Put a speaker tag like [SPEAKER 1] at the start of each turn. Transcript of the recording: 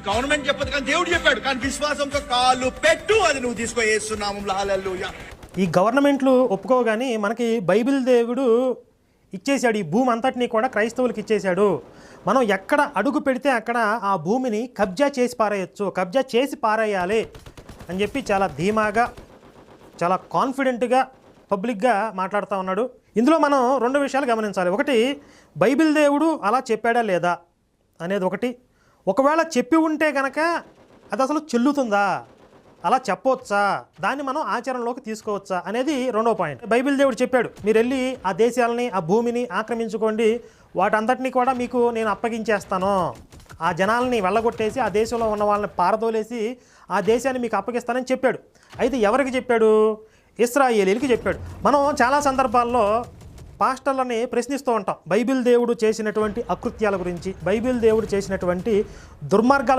[SPEAKER 1] Government చెప్పదు కానీ దేవుడు చెప్పాడు. కానీ విశ్వాసంతో కాలు పెట్టు, అది నువ్వు తీసుకో యేసునామంలో. హల్లెలూయా.
[SPEAKER 2] ఈ గవర్నమెంట్లు ఒప్పుకోగాని మనకి బైబిల్ దేవుడు ఇచ్చేశాడు. ఈ భూమి అంతటినీ కూడా క్రైస్తవులకు ఇచ్చేశాడు. మనం ఎక్కడ అడుగు పెడితే అక్కడ ఆ భూమిని కబ్జా చేసి పారేయచ్చు, కబ్జా చేసి పారేయాలి అని చెప్పి చాలా ధీమాగా, చాలా కాన్ఫిడెంట్గా, పబ్లిక్గా మాట్లాడుతూ ఉన్నాడు. ఇందులో మనం రెండు విషయాలు గమనించాలి. ఒకటి, బైబిల్ దేవుడు అలా చెప్పాడా లేదా అనేది ఒకటి. ఒకవేళ చెప్పి ఉంటే కనుక అది అసలు చెల్లుతుందా, అలా చెప్పవచ్చా, దాన్ని మనం ఆచరణలోకి తీసుకోవచ్చా అనేది రెండో పాయింట్. బైబిల్ దేవుడు చెప్పాడు, మీరు వెళ్ళి ఆ దేశాలని, ఆ భూమిని ఆక్రమించుకోండి, వాటంతటినీ కూడా మీకు నేను అప్పగించేస్తాను, ఆ జనాలని వెళ్ళగొట్టేసి ఆ దేశంలో ఉన్న వాళ్ళని పారదోలేసి ఆ దేశాన్ని మీకు అప్పగిస్తానని చెప్పాడు. అయితే ఎవరికి చెప్పాడు? ఇశ్రాయేలీలకి చెప్పాడు. మనం చాలా సందర్భాల్లో పాస్టర్లని ప్రశ్నిస్తూ ఉంటాం బైబిల్ దేవుడు చేసినటువంటి అకృత్యాల గురించి, బైబిల్ దేవుడు చేసినటువంటి దుర్మార్గాల